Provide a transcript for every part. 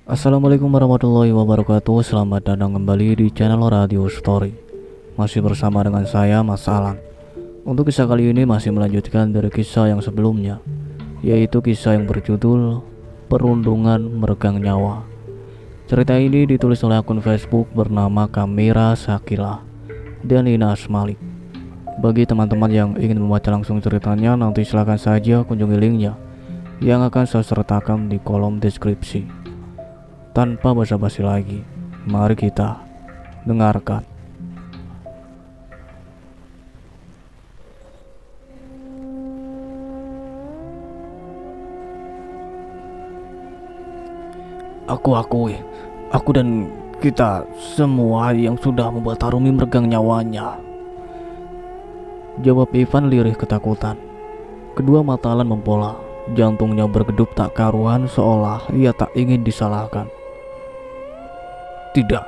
Assalamualaikum warahmatullahi wabarakatuh. Selamat datang kembali di channel Radio Story. Masih bersama dengan saya, Mas Alan. Untuk kisah kali ini masih melanjutkan dari kisah yang sebelumnya, yaitu kisah yang berjudul Perundungan Meregang Nyawa. Cerita ini ditulis oleh akun Facebook bernama Kamera Sakila dan Inas Malik. Bagi teman-teman yang ingin membaca langsung ceritanya, nanti silakan saja kunjungi linknya yang akan saya sertakan di kolom deskripsi. Tanpa basa-basi lagi, mari kita dengarkan. Aku dan kita semua yang sudah membuat Harumi meregang nyawanya, jawab Ivan lirih ketakutan. Kedua mata Alan mempola, jantungnya bergedup tak karuan seolah ia tak ingin disalahkan. Tidak,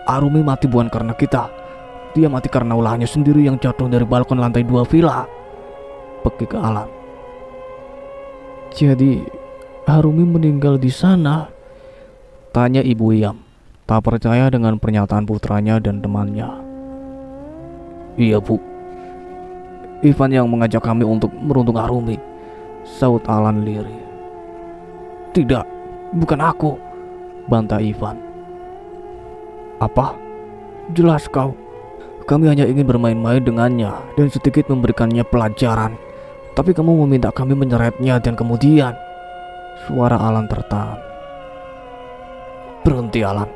Harumi mati bukan karena kita. Dia mati karena ulahnya sendiri yang jatuh dari balkon lantai 2 villa, pekik Alan. Jadi Harumi meninggal di sana? Tanya Ibu Iyam, tak percaya dengan pernyataan putranya dan temannya. Iya Bu, Ivan yang mengajak kami untuk meruntung Harumi, saut Alan lirih. Tidak, bukan aku, bantah Ivan. Apa? Jelas kau. Kami hanya ingin bermain-main dengannya dan sedikit memberikannya pelajaran. Tapi kamu meminta kami menyeretnya dan kemudian... Suara Alan tertahan. Berhenti Alan.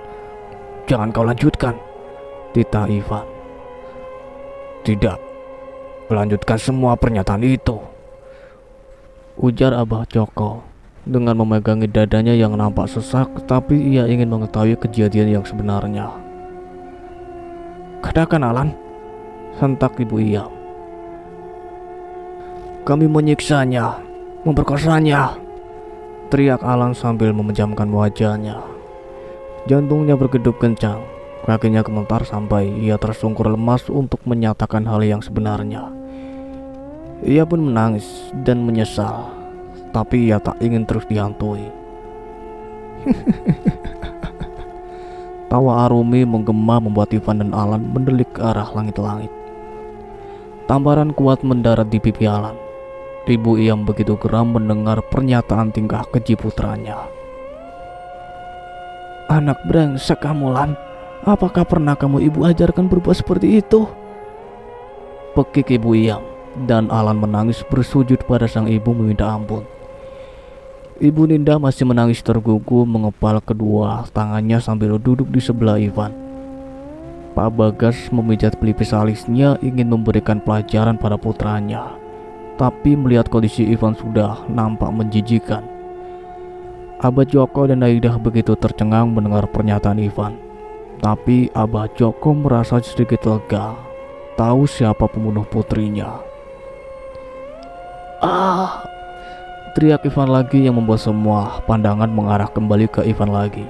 Jangan kau lanjutkan, titah Ivan. Tidak. Lanjutkan semua pernyataan itu, ujar Abah Joko dengan memegangi dadanya yang nampak sesak, tapi ia ingin mengetahui kejadian yang sebenarnya. Katakan Alan, sentak Ibu Iyam. Kami menyiksanya, memperkosanya, teriak Alan sambil memejamkan wajahnya. Jantungnya bergedup kencang, kakinya gemetar sampai ia tersungkur lemas untuk menyatakan hal yang sebenarnya. Ia pun menangis dan menyesal, tapi ia tak ingin terus dihantui. Tawa Harumi menggema membuat Ivan dan Alan mendelik ke arah langit-langit. Tamparan kuat mendarat di pipi Alan. Ibu Iyam begitu geram mendengar pernyataan tingkah keji putranya. Anak brengsek kamu, Lan. Apakah pernah kamu ibu ajarkan berbuat seperti itu? Pekik Ibu Iyam, dan Alan menangis bersujud pada sang ibu meminta ampun. Ibu Ninda masih menangis tergugu mengepal kedua tangannya sambil duduk di sebelah Ivan. Pak Bagas memijat pelipis alisnya ingin memberikan pelajaran pada putranya, tapi melihat kondisi Ivan sudah nampak menjijikan. Abah Joko dan Aidah begitu tercengang mendengar pernyataan Ivan, tapi Abah Joko merasa sedikit lega tahu siapa pembunuh putrinya. Teriak Ivan lagi yang membuat semua pandangan mengarah kembali ke Ivan lagi.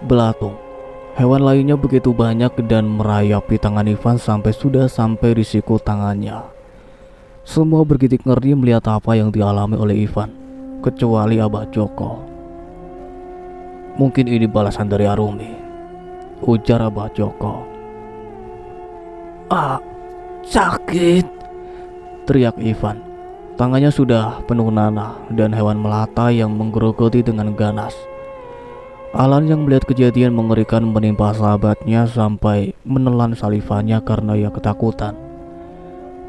Belatung, hewan lainnya begitu banyak dan merayapi tangan Ivan sampai sudah sampai di siku tangannya. Semua bergidik ngeri melihat apa yang dialami oleh Ivan, kecuali Abah Joko. Mungkin ini balasan dari Harumi, ujar Abah Joko. Sakit, teriak Ivan. Tangannya sudah penuh nanah dan hewan melata yang menggerogoti dengan ganas. Alan yang melihat kejadian mengerikan menimpa sahabatnya sampai menelan salivannya karena ia ketakutan.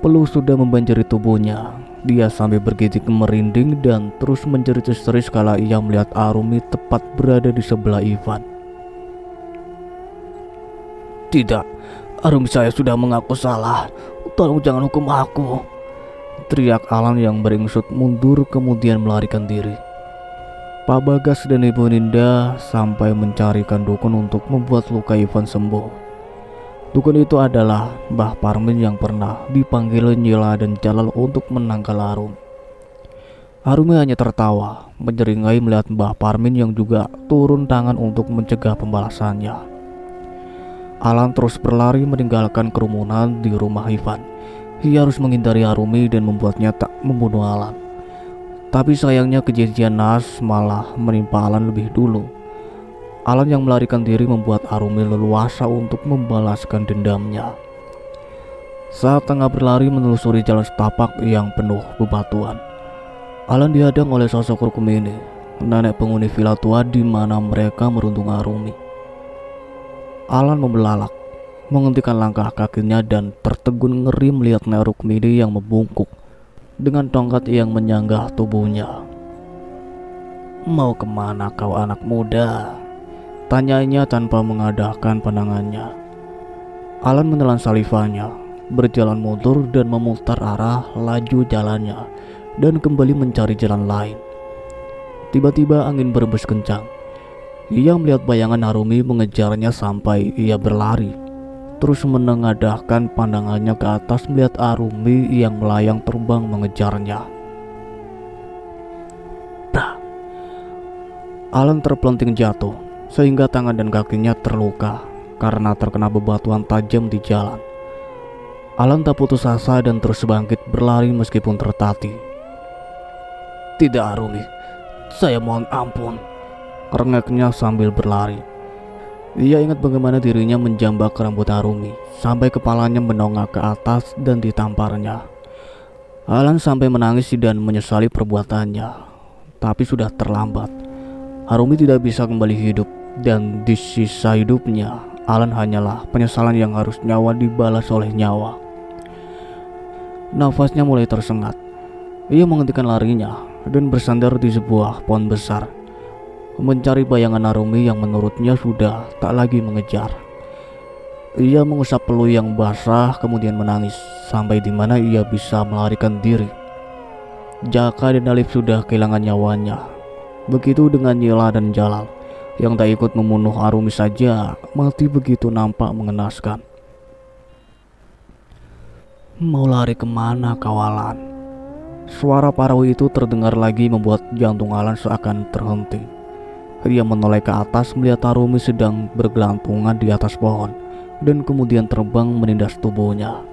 Peluh sudah membanjiri tubuhnya. Dia sambil bergidik merinding dan terus menjerit histeris kala ia melihat Harumi tepat berada di sebelah Ivan. Tidak, Harumi saya sudah mengaku salah. Tolong jangan hukum aku, teriak Alan yang beringsut mundur kemudian melarikan diri. Pak Bagas dan Ibu Ninda sampai mencarikan dukun untuk membuat luka Ivan sembuh. Dukun itu adalah Mbah Parmin yang pernah dipanggil Nyila dan Jalal untuk menangkal Harumi. Harumi hanya tertawa, menyeringai melihat Mbah Parmin yang juga turun tangan untuk mencegah pembalasannya. Alan terus berlari meninggalkan kerumunan di rumah Ivan. Ia harus menghindari Harumi dan membuatnya tak membunuh Alan. Tapi sayangnya kejadian naas malah menimpa Alan lebih dulu. Alan yang melarikan diri membuat Arumi leluasa untuk membalaskan dendamnya. Saat tengah berlari menelusuri jalan setapak yang penuh bebatuan, Alan dihadang oleh sosok Rukmini, nenek penghuni villa tua di mana mereka merundung Arumi. Alan membelalak, menghentikan langkah kakinya dan tertegun ngeri melihat Nek Rukmini yang membungkuk dengan tongkat yang menyanggah tubuhnya. "Mau kemana kau anak muda?" tanyanya tanpa mengadahkan pandangannya. Alan menelan salivanya, berjalan mundur dan memutar arah laju jalannya dan kembali mencari jalan lain. Tiba-tiba angin berembus kencang. Ia melihat bayangan Arumi mengejarnya sampai ia berlari, terus menengadahkan pandangannya ke atas melihat Arumi yang melayang terbang mengejarnya. Bra! Alan terpelanting jatuh sehingga tangan dan kakinya terluka karena terkena bebatuan tajam di jalan. Alan tak putus asa dan terus bangkit berlari meskipun tertatih. "Tidak Arumi, saya mohon ampun," rengeknya sambil berlari. Ia ingat bagaimana dirinya menjambak rambut Arumi sampai kepalanya menongak ke atas dan ditamparnya. Alan sampai menangis dan menyesali perbuatannya, tapi sudah terlambat. Arumi tidak bisa kembali hidup dan di sisa hidupnya Alan hanyalah penyesalan yang harus nyawa dibalas oleh nyawa. Nafasnya mulai tersengat. Ia menghentikan larinya dan bersandar di sebuah pohon besar, mencari bayangan Arumi yang menurutnya sudah tak lagi mengejar. Ia mengusap peluh yang basah kemudian menangis sampai di mana ia bisa melarikan diri. Jaka dan Alif sudah kehilangan nyawanya. Begitu dengan Nila dan Jalal yang tak ikut membunuh Arumi saja mati begitu nampak mengenaskan. "Mau lari kemana kawalan?" Suara Parawi itu terdengar lagi membuat jantung Alan seakan terhenti. Ia menoleh ke atas melihat Arumi sedang bergelantungan di atas pohon dan kemudian terbang menindas tubuhnya.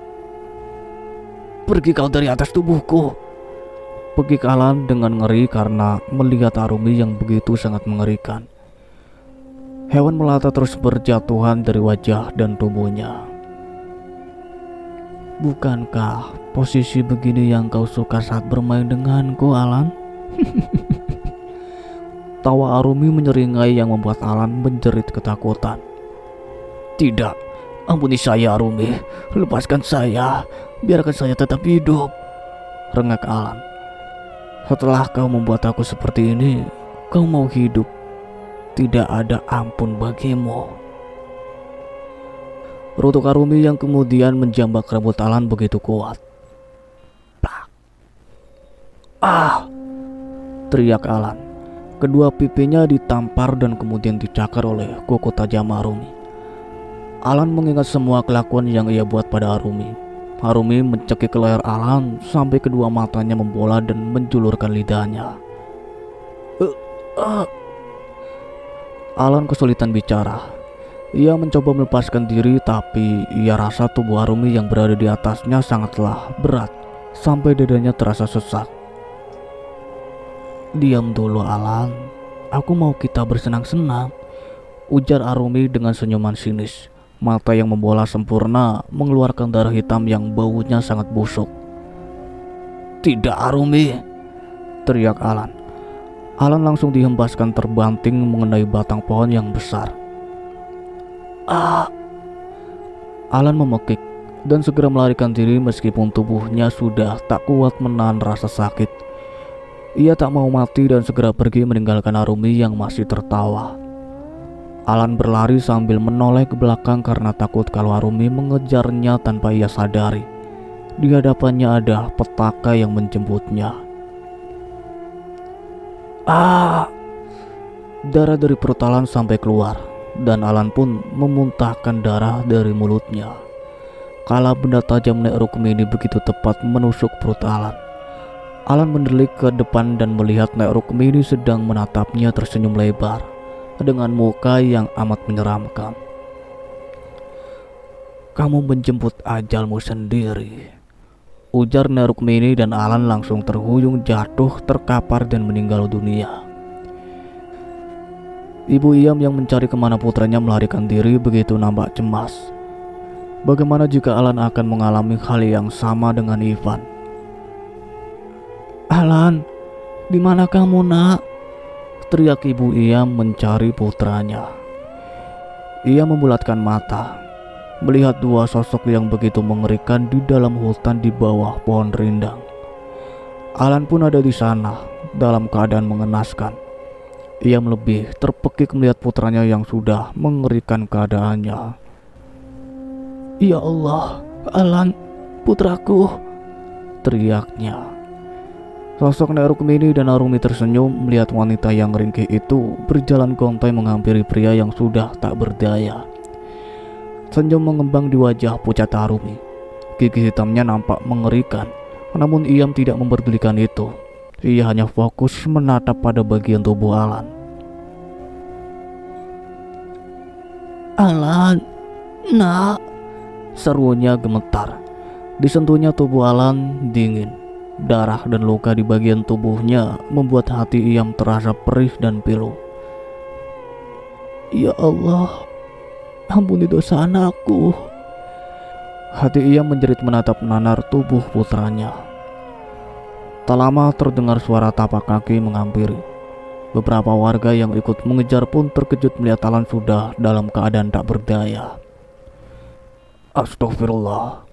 "Pergi kau dari atas tubuhku!" pekik Alan dengan ngeri karena melihat Arumi yang begitu sangat mengerikan. Hewan melata terus berjatuhan dari wajah dan tubuhnya. "Bukankah posisi begini yang kau suka saat bermain denganku, Alan?" Tawa Arumi menyeringai yang membuat Alan menjerit ketakutan. "Tidak, ampuni saya Arumi, lepaskan saya, biarkan saya tetap hidup," rengek Alan. "Setelah kau membuat aku seperti ini, kau mau hidup, tidak ada ampun bagimu." Rutuk Arumi yang kemudian menjambak rambut Alan begitu kuat. "Plak! Ah!" teriak Alan. Kedua pipinya ditampar dan kemudian dicakar oleh kuku tajam Arumi. Alan mengingat semua kelakuan yang ia buat pada Arumi. Arumi mencekik leher Alan sampai kedua matanya membola dan menjulurkan lidahnya. Alan kesulitan bicara. Ia mencoba melepaskan diri tapi ia rasa tubuh Arumi yang berada di atasnya sangatlah berat sampai dadanya terasa sesak. "Diam dulu Alan, aku mau kita bersenang-senang," ujar Arumi dengan senyuman sinis. Mata yang membola sempurna mengeluarkan darah hitam yang baunya sangat busuk. "Tidak Arumi!" teriak Alan. Alan langsung dihempaskan terbanting mengenai batang pohon yang besar. "Ah!" Alan memekik dan segera melarikan diri meskipun tubuhnya sudah tak kuat menahan rasa sakit. Ia tak mau mati dan segera pergi meninggalkan Arumi yang masih tertawa. Alan berlari sambil menoleh ke belakang karena takut kalau Arumi mengejarnya tanpa ia sadari. Di hadapannya ada petaka yang menjemputnya. "Ah!" Darah dari perut Alan sampai keluar dan Alan pun memuntahkan darah dari mulutnya. Kala benda tajam Nek Rukmini begitu tepat menusuk perut Alan. Alan mendelik ke depan dan melihat Nek Rukmini sedang menatapnya tersenyum lebar dengan muka yang amat menyeramkan. "Kamu menjemput ajalmu sendiri," ujar Narukmini, dan Alan langsung terhuyung jatuh, terkapar dan meninggal dunia. Ibu Iyam yang mencari kemana putranya melarikan diri begitu nampak cemas. Bagaimana jika Alan akan mengalami hal yang sama dengan Ivan? "Alan, di mana kamu, Nak?" teriak Ibu Iyam mencari putranya. Ia membulatkan mata, melihat dua sosok yang begitu mengerikan di dalam hutan di bawah pohon rindang. Alan pun ada di sana dalam keadaan mengenaskan. Ia lebih terpekik melihat putranya yang sudah mengerikan keadaannya. "Ya Allah, Alan, putraku!" teriaknya. Sosok Nek Rukmini dan Arumi tersenyum melihat wanita yang ringkih itu berjalan gontai menghampiri pria yang sudah tak berdaya. Senyum mengembang di wajah pucat Arumi. Gigi hitamnya nampak mengerikan, namun Iyam tidak memperdulikan itu. Ia hanya fokus menatap pada bagian tubuh Alan. "Alan, Nak!" serunya gemetar. Disentuhnya tubuh Alan dingin. Darah dan luka di bagian tubuhnya membuat hati Iyam terasa perih dan pilu. "Ya Allah, ampuni dosa anakku." Hati Iyam menjerit menatap nanar tubuh putranya. Tak lama terdengar suara tapak kaki menghampiri. Beberapa warga yang ikut mengejar pun terkejut melihat Alan sudah dalam keadaan tak berdaya. "Astagfirullah,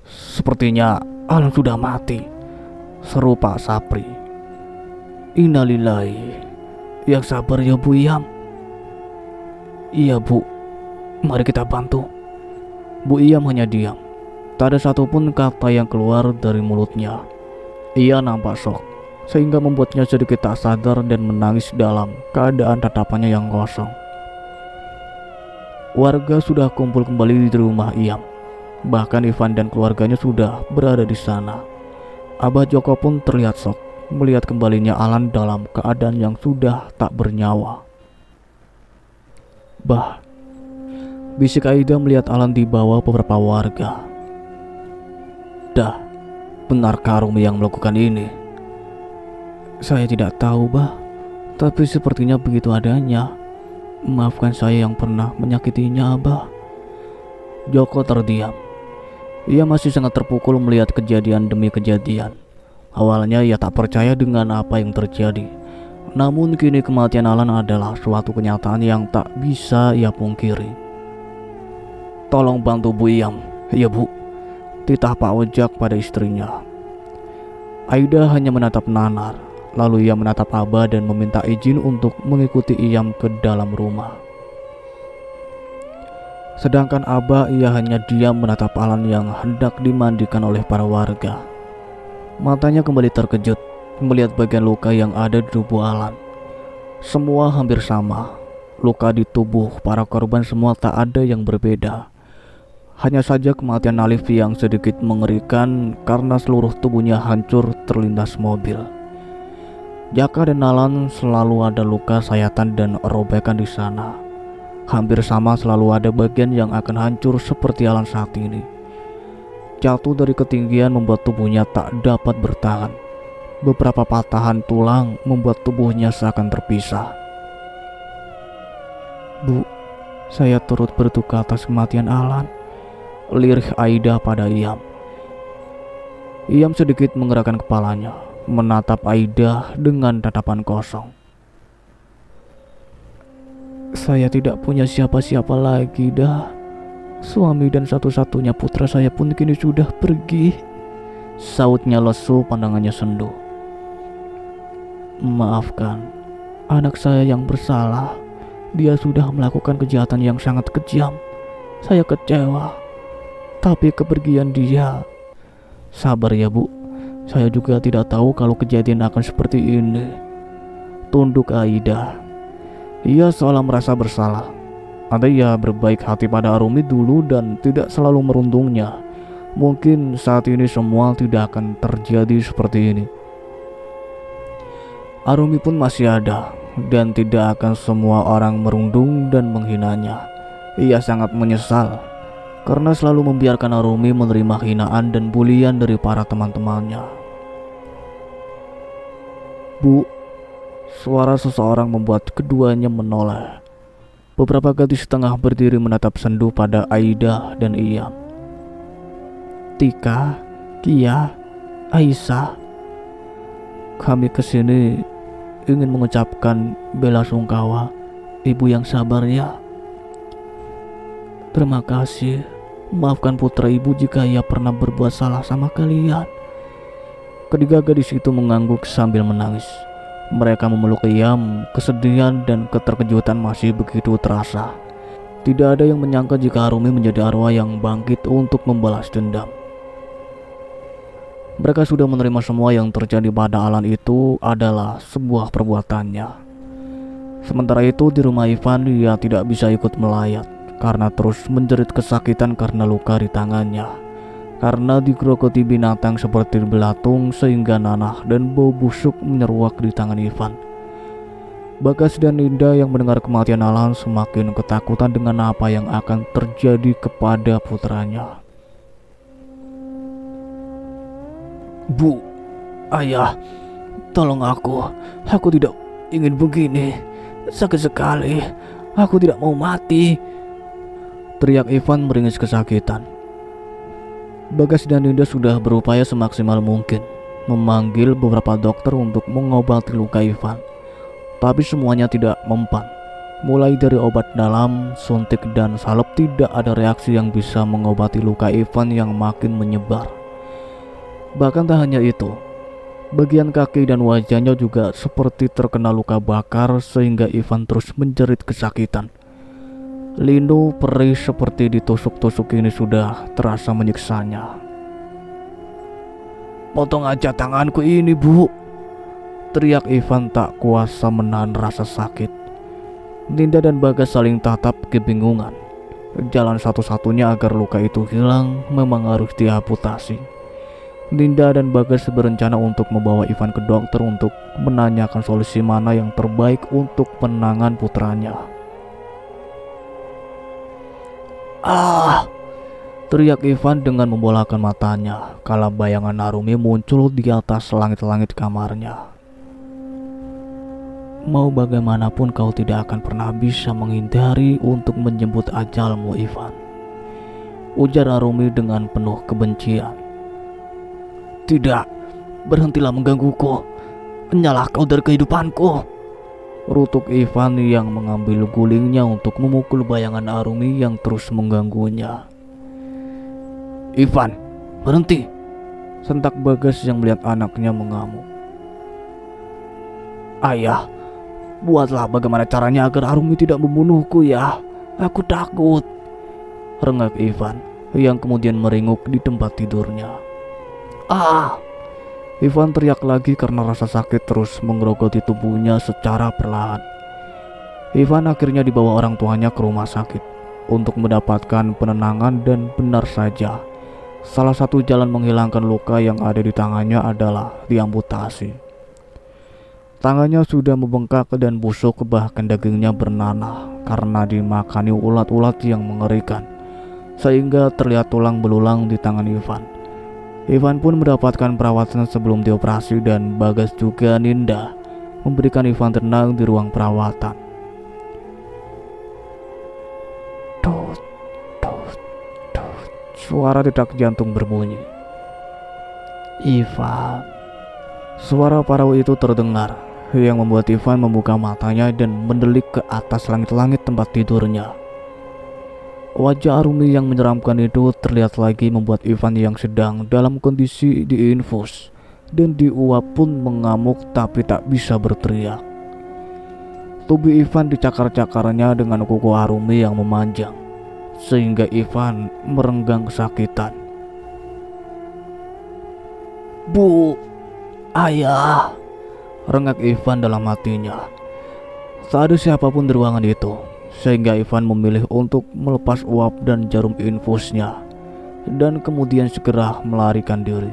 sepertinya Alan sudah mati," seru Pak Sapri. "Innalillahi, yang sabar ya Bu Iyam." "Iya Bu, mari kita bantu." Bu Iyam hanya diam. Tak ada satupun kata yang keluar dari mulutnya. Ia nampak shock, sehingga membuatnya sedikit tak sadar dan menangis dalam keadaan tatapannya yang kosong. Warga sudah kumpul kembali di rumah Iyam. Bahkan Ivan dan keluarganya sudah berada di sana. Abah Joko pun terlihat shock melihat kembalinya Alan dalam keadaan yang sudah tak bernyawa. "Bah," bisik Aida melihat Alan dibawa beberapa warga. "Dah, benarkah Arumi yang melakukan ini?" "Saya tidak tahu, Bah, tapi sepertinya begitu adanya. Maafkan saya yang pernah menyakitinya, Abah." Joko terdiam. Ia masih sangat terpukul melihat kejadian demi kejadian. Awalnya ia tak percaya dengan apa yang terjadi. Namun kini kematian Alan adalah suatu kenyataan yang tak bisa ia pungkiri. "Tolong bantu Bu Iyam." "Ya Bu," titah Pak Ojak pada istrinya. Aida hanya menatap nanar, lalu ia menatap Abah dan meminta izin untuk mengikuti Iyam ke dalam rumah. Sedangkan Abah ia hanya diam menatap Alan yang hendak dimandikan oleh para warga. Matanya kembali terkejut melihat bagian luka yang ada di tubuh Alan. Semua hampir sama. Luka di tubuh para korban semua tak ada yang berbeda. Hanya saja kematian Alif yang sedikit mengerikan karena seluruh tubuhnya hancur terlindas mobil. Jaka dan Alan selalu ada luka sayatan dan robekan di sana. Hampir sama selalu ada bagian yang akan hancur seperti Alan saat ini. Jatuh dari ketinggian membuat tubuhnya tak dapat bertahan. Beberapa patahan tulang membuat tubuhnya seakan terpisah. "Bu, saya turut berduka atas kematian Alan," lirih Aida pada Iyam. Iyam sedikit menggerakkan kepalanya, menatap Aida dengan tatapan kosong. "Saya tidak punya siapa-siapa lagi, dah. Suami dan satu-satunya putra saya pun kini sudah pergi," sautnya lesu, pandangannya sendu. "Maafkan, anak saya yang bersalah. Dia sudah melakukan kejahatan yang sangat kejam. Saya kecewa. Tapi kepergian dia..." "Sabar ya Bu, saya juga tidak tahu kalau kejadian akan seperti ini," tunduk Aida. Ia seolah merasa bersalah. Andai ia berbaik hati pada Arumi dulu dan tidak selalu merundungnya, mungkin saat ini semua tidak akan terjadi seperti ini. Arumi pun masih ada, dan tidak akan semua orang merundung dan menghinanya. Ia sangat menyesal. karena selalu membiarkan Arumi menerima hinaan dan bulian dari para teman-temannya. "Bu," suara seseorang membuat keduanya menoleh. Beberapa gadis setengah berdiri menatap sendu pada Aida dan Iyam. "Tika, Kia, Aisyah, kami kesini ingin mengucapkan bela sungkawa. Ibu yang sabar ya." "Terima kasih. Maafkan putra ibu jika ia pernah berbuat salah sama kalian." Ketiga gadis itu mengangguk sambil menangis. Mereka memeluk Iyam, kesedihan dan keterkejutan masih begitu terasa. Tidak ada yang menyangka jika Arumi menjadi arwah yang bangkit untuk membalas dendam. Mereka sudah menerima semua yang terjadi pada Alan itu adalah sebuah perbuatannya. Sementara itu di rumah Ivan, dia tidak bisa ikut melayat karena terus menjerit kesakitan karena luka di tangannya. Karena digerogoti binatang seperti belatung sehingga nanah dan bau busuk menyeruak di tangan Ivan. Bagas dan Linda yang mendengar kematian Alan semakin ketakutan dengan apa yang akan terjadi kepada putranya. "Bu, ayah, tolong aku tidak ingin begini, sakit sekali, aku tidak mau mati," teriak Ivan meringis kesakitan. Bagas dan Linda sudah berupaya semaksimal mungkin memanggil beberapa dokter untuk mengobati luka Ivan, tapi semuanya tidak mempan. Mulai dari obat dalam, suntik dan salep, tidak ada reaksi yang bisa mengobati luka Ivan yang makin menyebar. Bahkan tak hanya itu, bagian kaki dan wajahnya juga seperti terkena luka bakar sehingga Ivan terus menjerit kesakitan. Lindu perih seperti ditusuk-tusuk ini sudah terasa menyiksanya. "Potong aja tanganku ini, Bu," teriak Ivan tak kuasa menahan rasa sakit. Linda dan Bagas saling tatap kebingungan. Jalan satu-satunya agar luka itu hilang memang harus diamputasi. Linda dan Bagas berencana untuk membawa Ivan ke dokter untuk menanyakan solusi mana yang terbaik untuk penanganan putranya. "Ah!" teriak Ivan dengan membolakan matanya kala bayangan Arumi muncul di atas langit-langit kamarnya. "Mau bagaimanapun kau tidak akan pernah bisa menghindari untuk menjemput ajalmu, Ivan," ujar Arumi dengan penuh kebencian. "Tidak, berhentilah menggangguku. Menyalah kau dari kehidupanku," rutuk Ivan yang mengambil gulingnya untuk memukul bayangan Arumi yang terus mengganggunya. "Ivan, berhenti!" sentak Bagas yang melihat anaknya mengamuk. "Ayah, buatlah bagaimana caranya agar Arumi tidak membunuhku ya. Aku takut," rengek Ivan yang kemudian meringuk di tempat tidurnya. "Ah!" Ivan teriak lagi karena rasa sakit terus menggerogoti tubuhnya secara perlahan. Ivan akhirnya dibawa orang tuanya ke rumah sakit untuk mendapatkan penenangan dan benar saja, salah satu jalan menghilangkan luka yang ada di tangannya adalah diamputasi. Tangannya sudah membengkak dan busuk, bahkan dagingnya bernanah karena dimakani ulat-ulat yang mengerikan, sehingga terlihat tulang belulang di tangan Ivan. Ivan pun mendapatkan perawatan sebelum dioperasi dan Bagas juga Ninda memberikan Ivan tenang di ruang perawatan. Tut, tut, tut. Suara detak jantung berbunyi. "Ivan." Suara parau itu terdengar yang membuat Ivan membuka matanya dan mendelik ke atas langit-langit tempat tidurnya. Wajah Arumi yang menyeramkan itu terlihat lagi membuat Ivan yang sedang dalam kondisi diinfus dan diuap pun mengamuk tapi tak bisa berteriak. Tubuh Ivan dicakar-cakarnya dengan kuku Arumi yang memanjang sehingga Ivan merenggang kesakitan. "Bu, ayah," rengek Ivan dalam hatinya. Tak ada siapapun di ruangan itu, sehingga Ivan memilih untuk melepas uap dan jarum infusnya dan kemudian segera melarikan diri.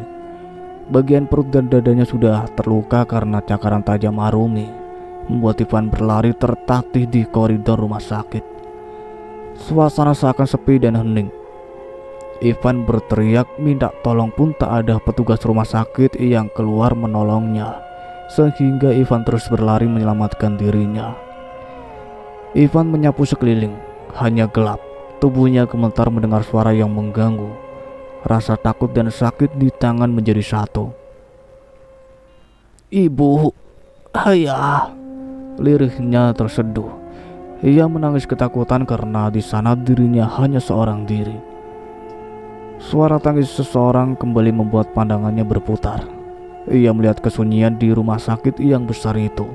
Bagian perut dan dadanya sudah terluka karena cakaran tajam Arumi, membuat Ivan berlari tertatih di koridor rumah sakit. Suasana seakan sepi dan hening. Ivan berteriak minta tolong pun tak ada petugas rumah sakit yang keluar menolongnya, sehingga Ivan terus berlari menyelamatkan dirinya. Ivan menyapu sekeliling, hanya gelap. Tubuhnya gemetar mendengar suara yang mengganggu. Rasa takut dan sakit di tangan menjadi satu. "Ibu, ayah," lirihnya terseduh. Ia menangis ketakutan karena di sana dirinya hanya seorang diri. Suara tangis seseorang kembali membuat pandangannya berputar. Ia melihat kesunyian di rumah sakit yang besar itu.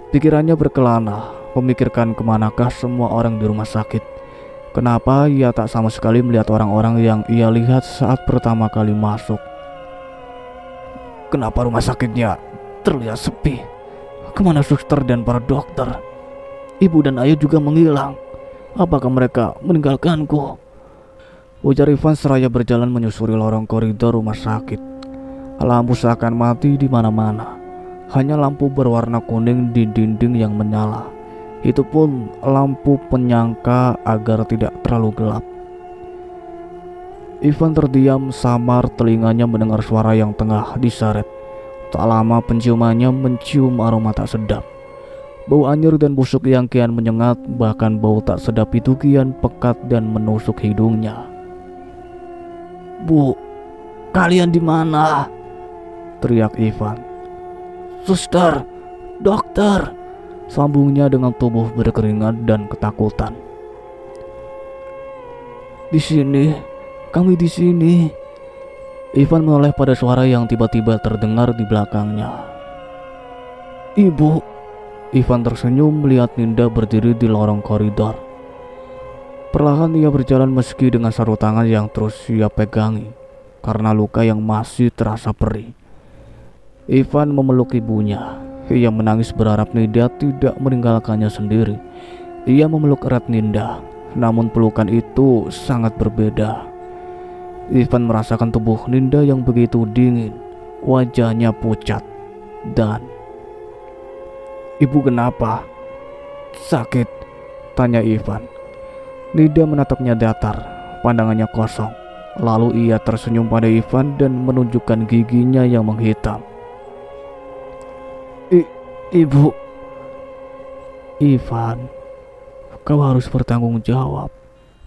Pikirannya berkelana, memikirkan kemanakah semua orang di rumah sakit. Kenapa ia tak sama sekali melihat orang-orang yang ia lihat saat pertama kali masuk? Kenapa rumah sakitnya terlihat sepi? Kemana suster dan para dokter? Ibu dan ayah juga menghilang. Apakah mereka meninggalkanku? Ujar Ivan seraya berjalan menyusuri lorong koridor rumah sakit. Lampu seakan mati di mana-mana. Hanya lampu berwarna kuning di dinding yang menyala. Itu pun lampu penyangka agar tidak terlalu gelap. Ivan terdiam samar, telinganya mendengar suara yang tengah diseret. Tak lama penciumannya mencium aroma tak sedap. Bau anyir dan busuk yang kian menyengat, bahkan bau tak sedap itu kian pekat dan menusuk hidungnya. "Bu, kalian di mana?" teriak Ivan. "Suster, dokter," sambungnya dengan tubuh berkeringat dan ketakutan. "Di sini, kami di sini." Ivan menoleh pada suara yang tiba-tiba terdengar di belakangnya. "Ibu." Ivan tersenyum melihat Ninda berdiri di lorong koridor. Perlahan ia berjalan meski dengan sarung tangan yang terus ia pegangi karena luka yang masih terasa perih. Ivan memeluk ibunya. Ia menangis berharap Ninda tidak meninggalkannya sendiri. Ia memeluk erat Ninda, namun pelukan itu sangat berbeda. Ivan merasakan tubuh Ninda yang begitu dingin, wajahnya pucat, dan "Ibu kenapa? Sakit?" tanya Ivan. Ninda menatapnya datar, pandangannya kosong. Lalu ia tersenyum pada Ivan dan menunjukkan giginya yang menghitam. Ibu." "Ivan, kau harus bertanggung jawab.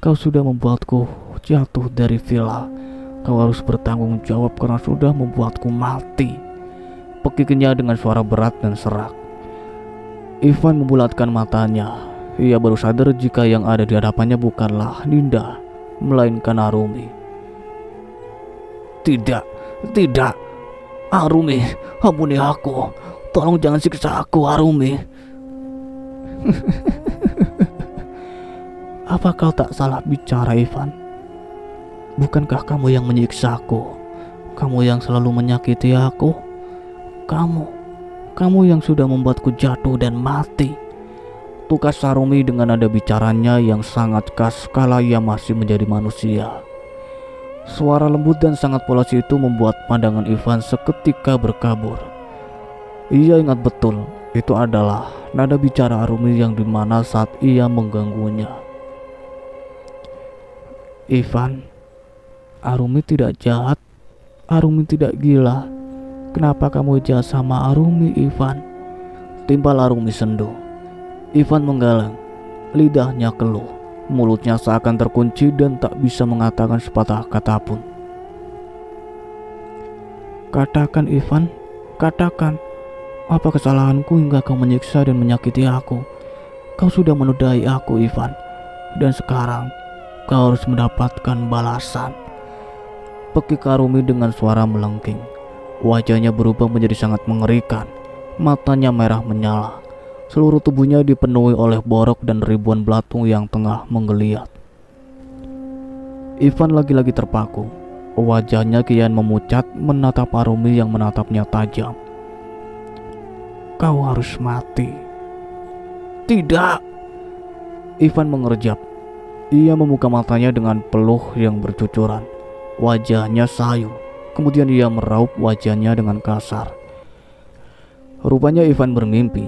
Kau sudah membuatku jatuh dari villa. Kau harus bertanggung jawab karena sudah membuatku mati," pekikinya dengan suara berat dan serak. Ivan membulatkan matanya. Ia baru sadar jika yang ada di hadapannya bukanlah Ninda, melainkan Arumi. Tidak, Arumi, ampuni aku. Tolong jangan siksa aku, Arumi." "Apa kau tak salah bicara, Ivan? Bukankah kamu yang menyiksaku? Kamu yang selalu menyakiti aku. Kamu yang sudah membuatku jatuh dan mati," tukas Arumi dengan nada bicaranya yang sangat khas kala ia masih menjadi manusia. Suara lembut dan sangat polos itu membuat pandangan Ivan seketika berkabur. Ia ingat betul itu adalah nada bicara Arumi yang dimana saat ia mengganggunya. "Ivan, Arumi tidak jahat. Arumi tidak gila. Kenapa kamu jahat sama Arumi, Ivan?" timpal Arumi sendu. Ivan menggeleng, lidahnya keluh, mulutnya seakan terkunci dan tak bisa mengatakan sepatah kata pun. "Katakan, Ivan, katakan. Apa kesalahanku hingga kau menyiksa dan menyakiti aku? Kau sudah menodai aku, Ivan, dan sekarang kau harus mendapatkan balasan," pekik Arumi dengan suara melengking. Wajahnya berubah menjadi sangat mengerikan. Matanya merah menyala. Seluruh tubuhnya dipenuhi oleh borok dan ribuan belatung yang tengah menggeliat. Ivan lagi-lagi terpaku. Wajahnya kian memucat menatap Arumi yang menatapnya tajam. "Kau harus mati." "Tidak!" Ivan mengerjap. Ia membuka matanya dengan peluh yang bercucuran. Wajahnya sayu. Kemudian ia meraup wajahnya dengan kasar. Rupanya Ivan bermimpi.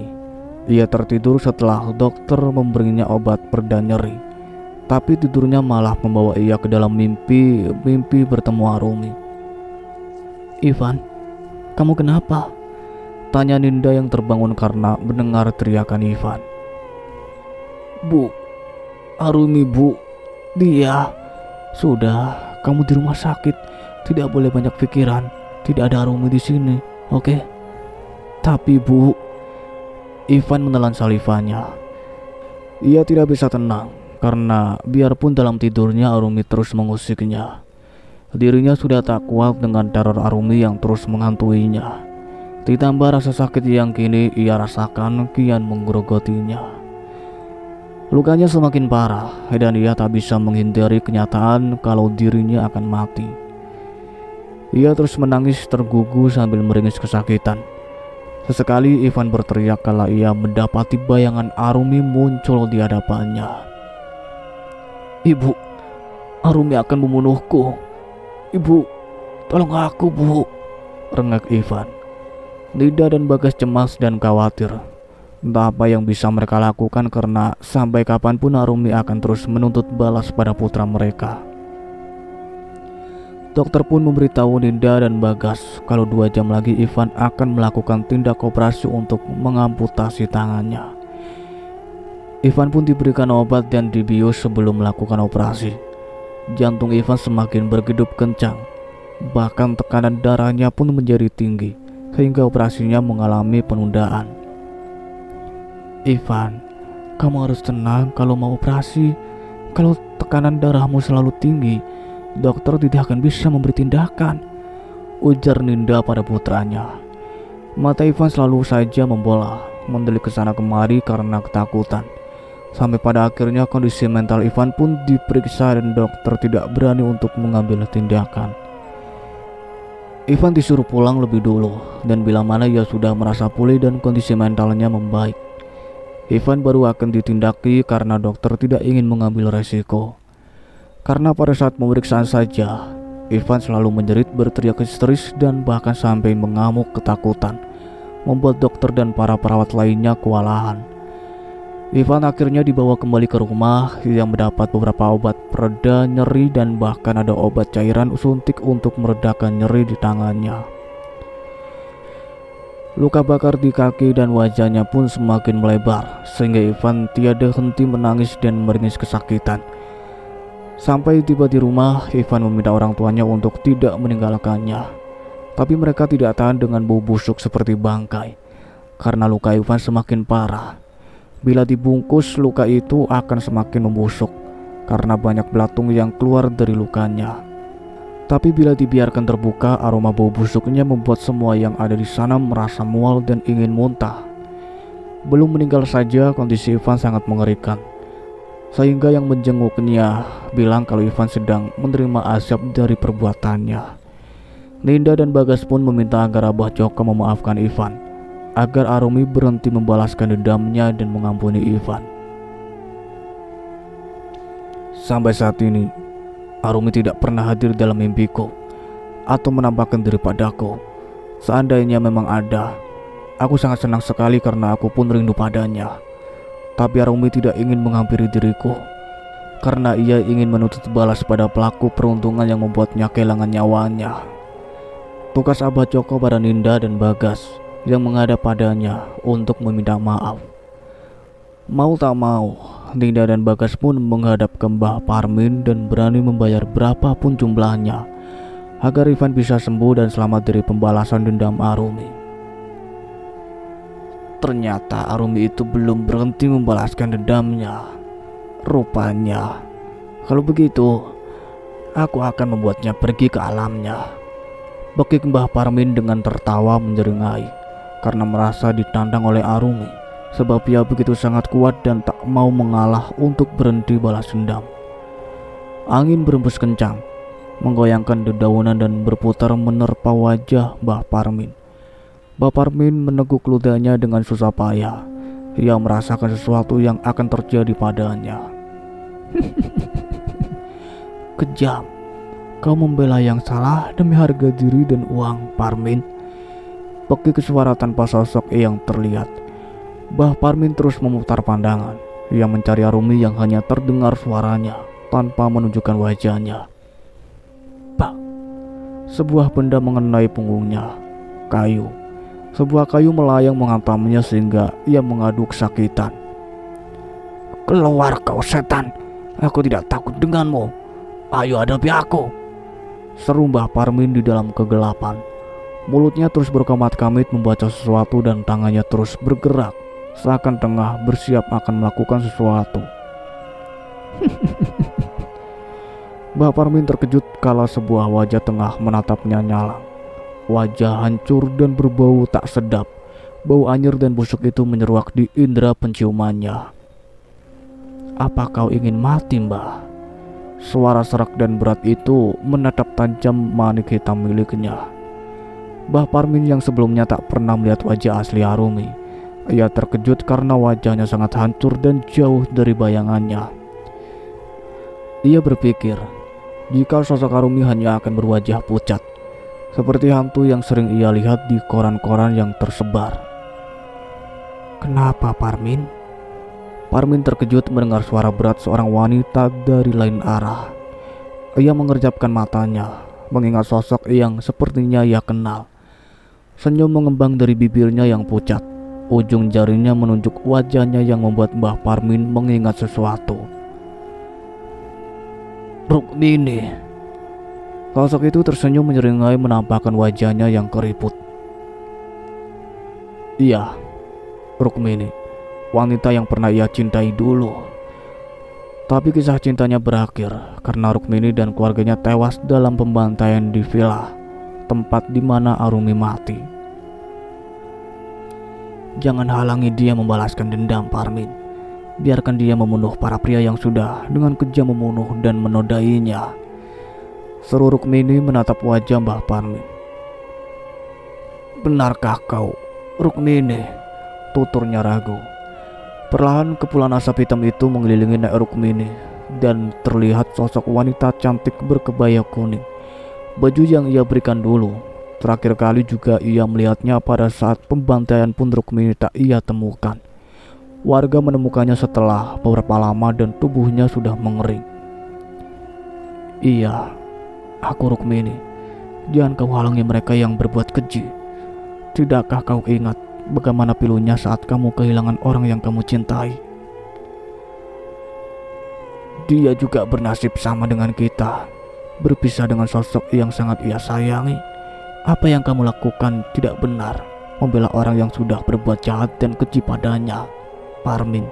Ia tertidur setelah dokter memberinya obat pereda nyeri. Tapi tidurnya malah membawa ia ke dalam mimpi bertemu Arumi. "Ivan, kamu kenapa?" tanya Ninda yang terbangun karena mendengar teriakan Ivan. "Bu, Arumi bu, dia." "Sudah, kamu di rumah sakit, tidak boleh banyak pikiran. Tidak ada Arumi di sini, oke?" "Tapi bu," Ivan menelan salivanya. Ia tidak bisa tenang karena biarpun dalam tidurnya Arumi terus mengusiknya. Dirinya sudah tak kuat dengan teror Arumi yang terus menghantuinya. Ditambah rasa sakit yang kini ia rasakan kian menggerogotinya. Lukanya semakin parah dan ia tak bisa menghindari kenyataan kalau dirinya akan mati. Ia terus menangis tergugu sambil meringis kesakitan. Sesekali Ivan berteriak kala ia mendapati bayangan Arumi muncul di hadapannya. "Ibu, Arumi akan membunuhku. Ibu, tolong aku bu," rengek Ivan. Ninda dan Bagas cemas dan khawatir. Entah apa yang bisa mereka lakukan karena sampai kapanpun Arumi akan terus menuntut balas pada putra mereka. Dokter pun memberitahu Ninda dan Bagas kalau 2 jam lagi Ivan akan melakukan tindak operasi untuk mengamputasi tangannya. Ivan pun diberikan obat dan dibius sebelum melakukan operasi. Jantung Ivan semakin bergedup kencang, bahkan tekanan darahnya pun menjadi tinggi sehingga operasinya mengalami penundaan. "Ivan, kamu harus tenang kalau mau operasi. Kalau tekanan darahmu selalu tinggi, dokter tidak akan bisa memberi tindakan," ujar Ninda pada putranya. Mata Ivan selalu saja membola, mendelik ke sana kemari karena ketakutan. Sampai pada akhirnya kondisi mental Ivan pun diperiksa dan dokter tidak berani untuk mengambil tindakan. Ivan disuruh pulang lebih dulu dan bila mana ia sudah merasa pulih dan kondisi mentalnya membaik. Ivan baru akan ditindaki karena dokter tidak ingin mengambil resiko. Karena pada saat pemeriksaan saja, Ivan selalu menjerit berteriak histeris dan bahkan sampai mengamuk ketakutan, membuat dokter dan para perawat lainnya kewalahan. Ivan akhirnya dibawa kembali ke rumah yang mendapat beberapa obat pereda nyeri dan bahkan ada obat cairan suntik untuk meredakan nyeri di tangannya. Luka bakar di kaki dan wajahnya pun semakin melebar sehingga Ivan tiada henti menangis dan meringis kesakitan. Sampai tiba di rumah, Ivan meminta orang tuanya untuk tidak meninggalkannya. Tapi mereka tidak tahan dengan bau busuk seperti bangkai karena luka Ivan semakin parah. Bila dibungkus, luka itu akan semakin membusuk karena banyak belatung yang keluar dari lukanya. Tapi bila dibiarkan terbuka, aroma bau busuknya membuat semua yang ada di sana merasa mual dan ingin muntah. Belum meninggal saja, kondisi Ivan sangat mengerikan. Sehingga yang menjenguknya bilang kalau Ivan sedang menerima azab dari perbuatannya. Ninda dan Bagas pun meminta agar Abah Joko memaafkan Ivan, agar Arumi berhenti membalaskan dendamnya dan mengampuni Ivan. Sampai saat ini, Arumi tidak pernah hadir dalam mimpiku atau menampakkan diri padaku. Seandainya memang ada, aku sangat senang sekali karena aku pun rindu padanya. Tapi Arumi tidak ingin menghampiri diriku karena ia ingin menuntut balas pada pelaku peruntungan yang membuatnya kehilangan nyawanya. Tugas Abah Joko pada Ninda dan Bagas yang menghadap padanya untuk meminta maaf. Mau tak mau, Ninda dan Bagas pun menghadap ke Mbah Parmin dan berani membayar berapapun jumlahnya agar Ivan bisa sembuh dan selamat dari pembalasan dendam Arumi. Ternyata Arumi itu belum berhenti membalaskan dendamnya. Rupanya, kalau begitu, aku akan membuatnya pergi ke alamnya. Bekik Mbah Parmin dengan tertawa menyeringai karena merasa ditantang oleh Arumi, sebab ia begitu sangat kuat dan tak mau mengalah untuk berhenti balas dendam. Angin berembus kencang, menggoyangkan dedaunan dan berputar menerpa wajah Mbah Parmin. Mbah Parmin meneguk ludahnya dengan susah payah. Ia merasakan sesuatu yang akan terjadi padanya. Kejam, kau membela yang salah demi harga diri dan uang, Parmin. Bekik suara tanpa sosok yang terlihat. Mbah Parmin terus memutar pandangan, Ia mencari Arumi yang hanya terdengar suaranya tanpa menunjukkan wajahnya. Pak, sebuah benda mengenai punggungnya. Kayu. Sebuah kayu melayang menghantamnya sehingga ia mengadu kesakitan. Keluar kau setan, aku tidak takut denganmu. Ayo hadapi aku, seru Mbah Parmin di dalam kegelapan. Mulutnya terus berkamat-kamit membaca sesuatu dan tangannya terus bergerak seakan tengah bersiap akan melakukan sesuatu. Mbah Parmin terkejut kala sebuah wajah tengah menatapnya nyalang. Wajah hancur dan berbau tak sedap. Bau anyir dan busuk itu menyeruak di indera penciumannya. Apa kau ingin mati, Mbah? Suara serak dan berat itu menatap tajam manik hitam miliknya. Mbah Parmin yang sebelumnya tak pernah melihat wajah asli Arumi. Ia terkejut karena wajahnya sangat hancur dan jauh dari bayangannya. Ia berpikir, jika sosok Arumi hanya akan berwajah pucat, seperti hantu yang sering ia lihat di koran-koran yang tersebar. Kenapa, Parmin? Parmin terkejut mendengar suara berat seorang wanita dari lain arah. Ia mengerjapkan matanya, mengingat sosok yang sepertinya ia kenal. Senyum mengembang dari bibirnya yang pucat. Ujung jarinya menunjuk wajahnya yang membuat Mbah Parmin mengingat sesuatu. Rukmini. Sosok itu tersenyum menyeringai menampakkan wajahnya yang keriput. Iya, Rukmini, wanita yang pernah ia cintai dulu. Tapi kisah cintanya berakhir karena Rukmini dan keluarganya tewas dalam pembantaian di villa, tempat di mana Arumi mati. Jangan halangi dia membalaskan dendam, Parmin. Biarkan dia membunuh para pria yang sudah dengan kejam membunuh dan menodainya. Seru Rukmini menatap wajah Mbah Parmin. Benarkah kau, Rukmini? Tuturnya ragu. Perlahan kepulan asap hitam itu mengelilingi Nek Rukmini dan terlihat sosok wanita cantik berkebaya kuning. Baju yang ia berikan dulu. Terakhir kali juga ia melihatnya pada saat pembantaian pun Rukmini tak ia temukan. Warga menemukannya setelah beberapa lama dan tubuhnya sudah mengering. Iya, aku Rukmini. Jangan kau halangi mereka yang berbuat keji. Tidakkah kau ingat bagaimana pilunya saat kamu kehilangan orang yang kamu cintai? Dia juga bernasib sama dengan kita, berpisah dengan sosok yang sangat ia sayangi. Apa yang kamu lakukan tidak benar, membela orang yang sudah berbuat jahat dan keji padanya. Parmin,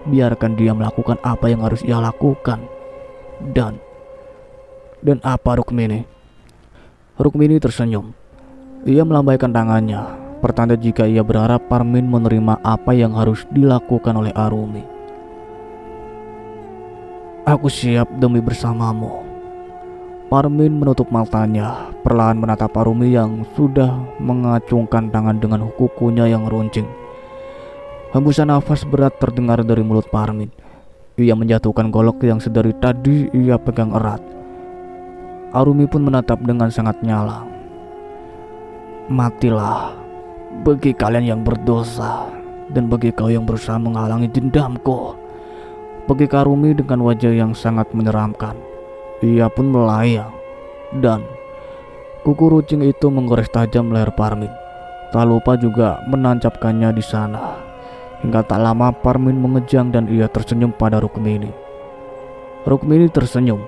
biarkan dia melakukan apa yang harus ia lakukan. Dan apa, Rukmini? Rukmini tersenyum. Ia melambaikan tangannya, pertanda jika ia berharap Parmin menerima apa yang harus dilakukan oleh Arumi. Aku siap demi bersamamu. Parmin menutup matanya, perlahan menatap Arumi yang sudah mengacungkan tangan dengan kukunya yang runcing. Hembusan nafas berat terdengar dari mulut Parmin. Ia menjatuhkan golok yang sedari tadi ia pegang erat. Arumi pun menatap dengan sangat nyalang. Matilah bagi kalian yang berdosa dan bagi kau yang berusaha menghalangi dendamku. Bagi Arumi dengan wajah yang sangat menyeramkan. Ia pun melayang dan kuku runcing itu menggores tajam leher Parmin. Tak lupa juga menancapkannya di sana. Hingga tak lama Parmin mengejang dan ia tersenyum pada Rukmini. Rukmini tersenyum,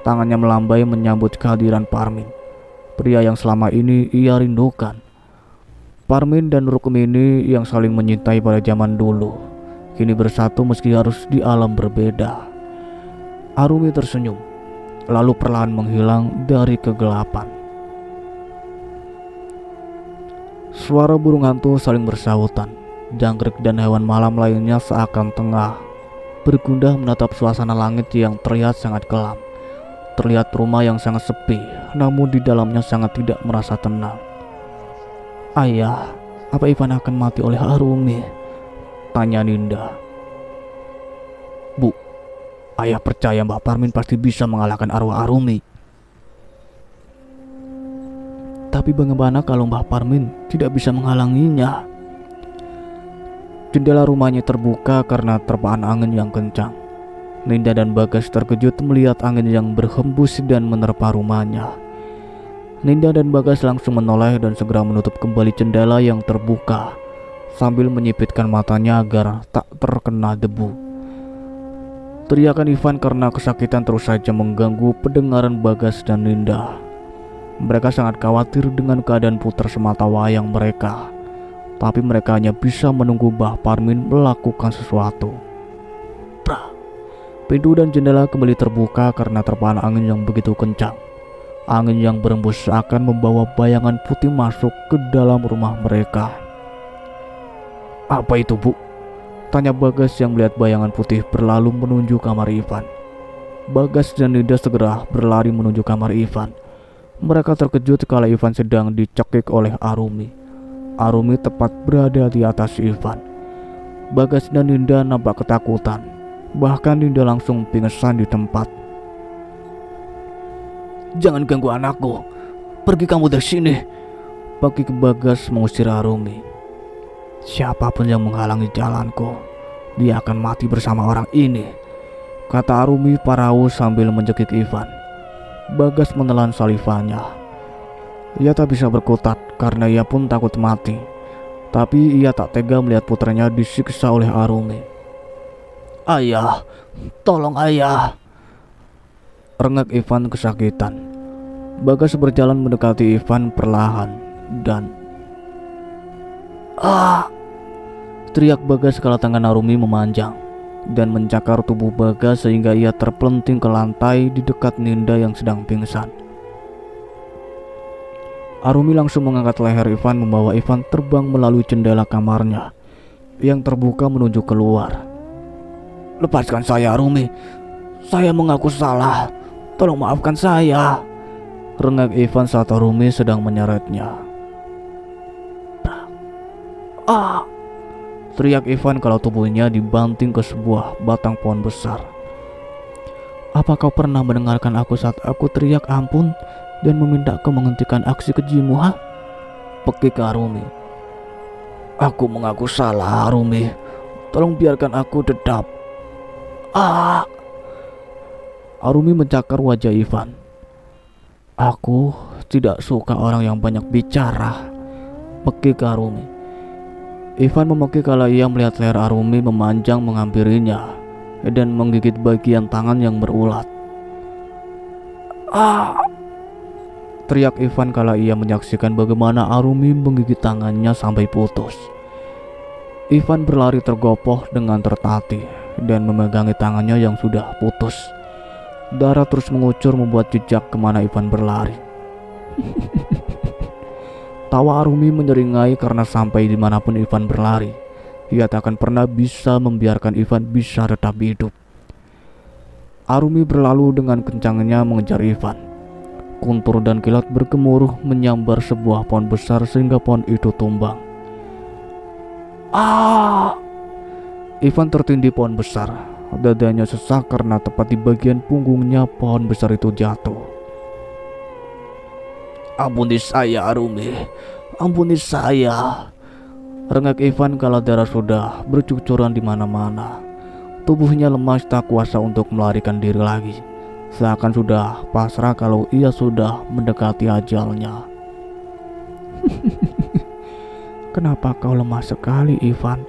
tangannya melambai menyambut kehadiran Parmin, pria yang selama ini ia rindukan. Parmin dan Rukmini yang saling menyintai pada zaman dulu, kini bersatu meski harus di alam berbeda. Arumi tersenyum, lalu perlahan menghilang dari kegelapan. Suara burung hantu saling bersahutan. Jangkrik dan hewan malam lainnya seakan tengah bergundah menatap suasana langit yang terlihat sangat kelam. Terlihat rumah yang sangat sepi, namun di dalamnya sangat tidak merasa tenang. Ayah, apa Ivan akan mati oleh Arumi? Tanya Ninda. Bu, ayah percaya Mbak Parmin pasti bisa mengalahkan arwah Arumi. Tapi bagaimana kalau Mbak Parmin tidak bisa menghalanginya? Jendela rumahnya terbuka karena terpaan angin yang kencang. Ninda dan Bagas terkejut melihat angin yang berhembus dan menerpa rumahnya. Ninda dan Bagas langsung menoleh dan segera menutup kembali jendela yang terbuka sambil menyipitkan matanya agar tak terkena debu. Teriakan Ivan karena kesakitan terus saja mengganggu pendengaran Bagas dan Ninda. Mereka sangat khawatir dengan keadaan putar sematawayang mereka, tapi mereka hanya bisa menunggu Mbah Parmin melakukan sesuatu. Pintu dan jendela kembali terbuka karena terpaan angin yang begitu kencang. Angin yang berembus seakan membawa bayangan putih masuk ke dalam rumah mereka. "Apa itu, Bu?" tanya Bagas yang melihat bayangan putih berlalu menuju kamar Ivan. Bagas dan Ninda segera berlari menuju kamar Ivan. Mereka terkejut kala Ivan sedang dicekik oleh Arumi. Arumi tepat berada di atas Ivan. Bagas dan Ninda nampak ketakutan. Bahkan Ninda langsung pingsan di tempat. "Jangan ganggu anakku. Pergi kamu dari sini." Pagi ke Bagas mengusir Arumi. "Siapapun yang menghalangi jalanku, dia akan mati bersama orang ini," kata Arumi parau sambil mencekik Ivan. Bagas menelan salivannya. Ia tak bisa berkutat karena ia pun takut mati. Tapi ia tak tega melihat putranya disiksa oleh Arumi. "Ayah, tolong ayah," rengek Ivan kesakitan. Bagas berjalan mendekati Ivan perlahan dan teriak Bagas kala tangan Arumi memanjang dan mencakar tubuh Bagas sehingga ia terpelenting ke lantai di dekat Ninda yang sedang pingsan. Arumi langsung mengangkat leher Ivan membawa Ivan terbang melalui jendela kamarnya yang terbuka menuju keluar. "Lepaskan saya, Arumi. Saya mengaku salah. Tolong maafkan saya," rengek Ivan saat Arumi sedang menyeretnya. Teriak Ivan kalau tubuhnya dibanting ke sebuah batang pohon besar. "Apa kau pernah mendengarkan aku saat aku teriak ampun dan meminta kau menghentikan aksi kejimu, ha?" Pekik Arumi. "Aku mengaku salah, Arumi. Tolong biarkan aku dedap." Arumi mencakar wajah Ivan. "Aku tidak suka orang yang banyak bicara," pekik Arumi. Ivan memekik kala ia melihat leher Arumi memanjang menghampirinya dan menggigit bagian tangan yang berulat. Teriak Ivan kala ia menyaksikan bagaimana Arumi menggigit tangannya sampai putus. Ivan berlari tergopoh dengan tertatih dan memegangi tangannya yang sudah putus. Darah terus mengucur membuat jejak kemana Ivan berlari. Tawa Arumi menyeringai karena sampai dimanapun Ivan berlari, ia tak akan pernah bisa membiarkan Ivan bisa tetap hidup. Arumi berlalu dengan kencangnya mengejar Ivan. Kuntur dan kilat bergemuruh menyambar sebuah pohon besar sehingga pohon itu tumbang. Ivan tertindih pohon besar. Dadanya sesak karena tepat di bagian punggungnya pohon besar itu jatuh. "Ampuni saya, Arumi. Ampuni saya," rengek Ivan kala darah sudah bercucuran di mana-mana. Tubuhnya lemas tak kuasa untuk melarikan diri lagi, seakan sudah pasrah kalau ia sudah mendekati ajalnya. "Kenapa kau lemah sekali, Ivan?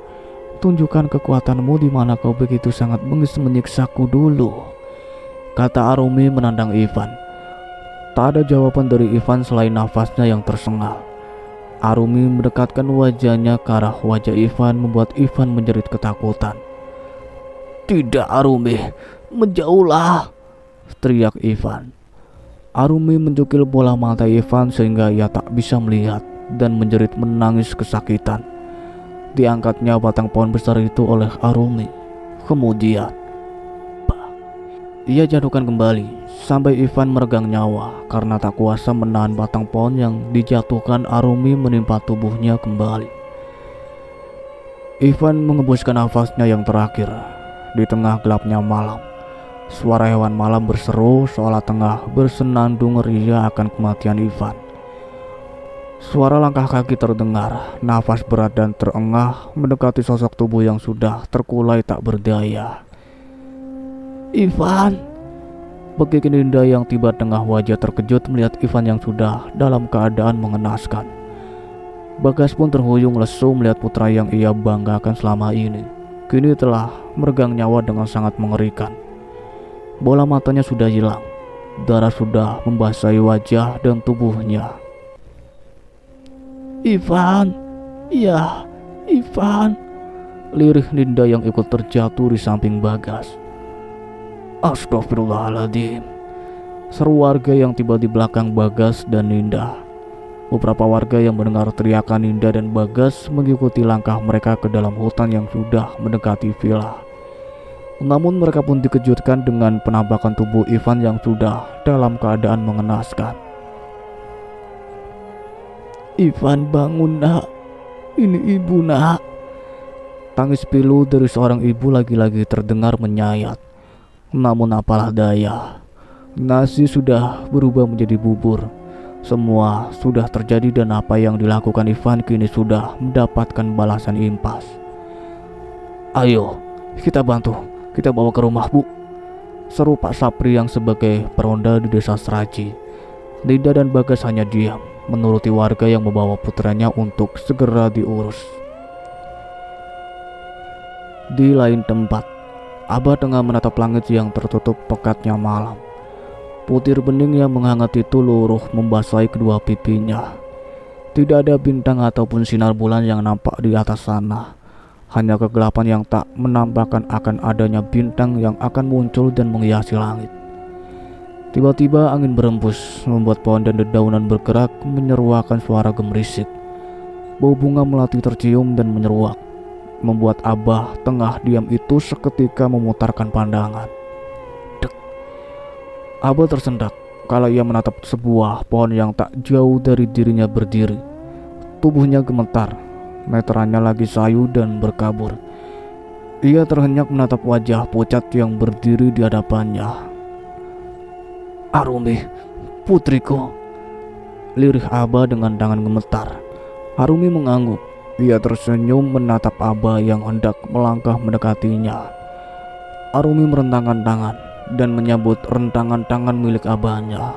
Tunjukkan kekuatanmu di mana kau begitu sangat menyiksaku dulu," kata Arumi menandang Ivan. Tak ada jawaban dari Ivan selain nafasnya yang tersengal. Arumi mendekatkan wajahnya ke arah wajah Ivan membuat Ivan menjerit ketakutan. "Tidak, Arumi, menjauhlah," teriak Ivan. Arumi mencukil bola mata Ivan sehingga ia tak bisa melihat dan menjerit menangis kesakitan. Diangkatnya batang pohon besar itu oleh Arumi. Kemudian ia jatuhkan kembali sampai Ivan meregang nyawa karena tak kuasa menahan batang pohon yang dijatuhkan Arumi menimpa tubuhnya kembali. Ivan mengembuskan nafasnya yang terakhir. Di tengah gelapnya malam, suara hewan malam berseru seolah tengah bersenandung ria akan kematian Ivan. Suara langkah kaki terdengar, nafas berat dan terengah mendekati sosok tubuh yang sudah terkulai tak berdaya. Ivan! Bekik Ninda yang tiba tengah wajah terkejut melihat Ivan yang sudah dalam keadaan mengenaskan. Bagas pun terhuyung lesu melihat putra yang ia banggakan selama ini kini telah meregang nyawa dengan sangat mengerikan. Bola matanya sudah hilang, darah sudah membasahi wajah dan tubuhnya. Ivan, ya, Ivan, lirih Ninda yang ikut terjatuh di samping Bagas. Astagfirullahaladzim, seru warga yang tiba di belakang Bagas dan Ninda. Beberapa warga yang mendengar teriakan Ninda dan Bagas mengikuti langkah mereka ke dalam hutan yang sudah mendekati villa. Namun mereka pun dikejutkan dengan penampakan tubuh Ivan yang sudah dalam keadaan mengenaskan. Ivan, bangun nak, ini ibu nak. Tangis pilu dari seorang ibu lagi-lagi terdengar menyayat. Namun apalah daya, nasi sudah berubah menjadi bubur. Semua sudah terjadi dan apa yang dilakukan Ivan kini sudah mendapatkan balasan impas. Ayo, kita bantu, kita bawa ke rumah bu, seru Pak Sapri yang sebagai peronda di desa Seraji. Ninda dan Bagas hanya diam menuruti warga yang membawa putranya untuk segera diurus. Di lain tempat, Abah tengah menatap langit yang tertutup pekatnya malam. Putir bening yang menghangat itu luruh membasahi kedua pipinya. Tidak ada bintang ataupun sinar bulan yang nampak di atas sana. Hanya kegelapan yang tak menampakkan akan adanya bintang yang akan muncul dan menghiasi langit. Tiba-tiba angin berembus, membuat pohon dan dedaunan bergerak menyeruakan suara gemerisik. Bau bunga melati tercium dan menyeruak, membuat Abah tengah diam itu seketika memutarkan pandangan. Dek. Abah tersendak kala ia menatap sebuah pohon yang tak jauh dari dirinya berdiri. Tubuhnya gemetar, netranya lagi sayu dan berkabur. Ia terhenyak menatap wajah pucat yang berdiri di hadapannya. Arumi, putriku, lirih Abah dengan tangan gemetar. Arumi mengangguk. Ia tersenyum menatap Abah yang hendak melangkah mendekatinya. Arumi merentangkan tangan dan menyambut rentangan tangan milik Abahnya.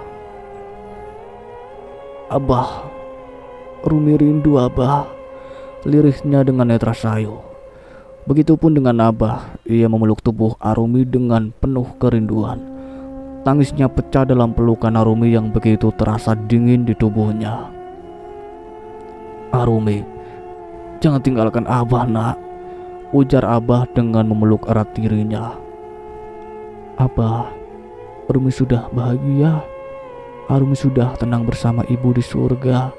Abah, Rumi rindu Abah, lirihnya dengan netra sayu. Begitupun dengan Abah, ia memeluk tubuh Arumi dengan penuh kerinduan. Tangisnya pecah dalam pelukan Arumi yang begitu terasa dingin di tubuhnya. Arumi, jangan tinggalkan Abah nak, ujar Abah dengan memeluk erat dirinya. Abah, Arumi sudah bahagia. Arumi sudah tenang bersama ibu di surga.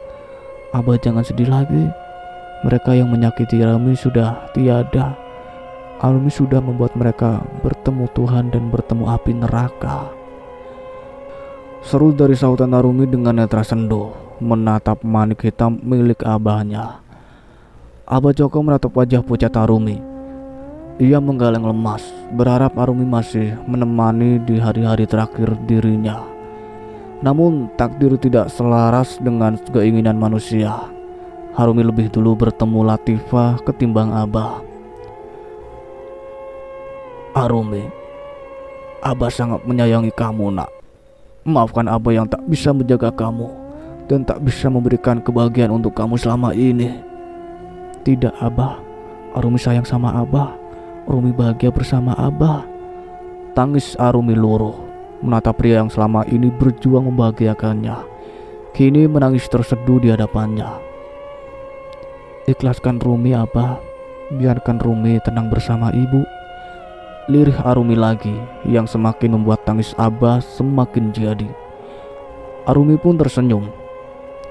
Abah jangan sedih lagi. Mereka yang menyakiti Arumi sudah tiada. Arumi sudah membuat mereka bertemu Tuhan dan bertemu api neraka. Seru dari sautan Arumi dengan netra sendu menatap manik hitam milik Abahnya. Abah Joko menatap wajah pucat Arumi. Ia menggeleng lemas, berharap Arumi masih menemani di hari-hari terakhir dirinya. Namun takdir tidak selaras dengan keinginan manusia. Arumi lebih dulu bertemu Latifah ketimbang Abah. Arumi, Abah sangat menyayangi kamu nak. Maafkan Abah yang tak bisa menjaga kamu dan tak bisa memberikan kebahagiaan untuk kamu selama ini. Tidak Abah, Arumi sayang sama Abah. Arumi bahagia bersama Abah. Tangis Arumi luruh menatap pria yang selama ini berjuang membahagiakannya. Kini menangis terseduh di hadapannya. Ikhlaskan Rumi Abah, biarkan Rumi tenang bersama ibu. Lirih Arumi lagi yang semakin membuat tangis Abah semakin jadi. Arumi pun tersenyum.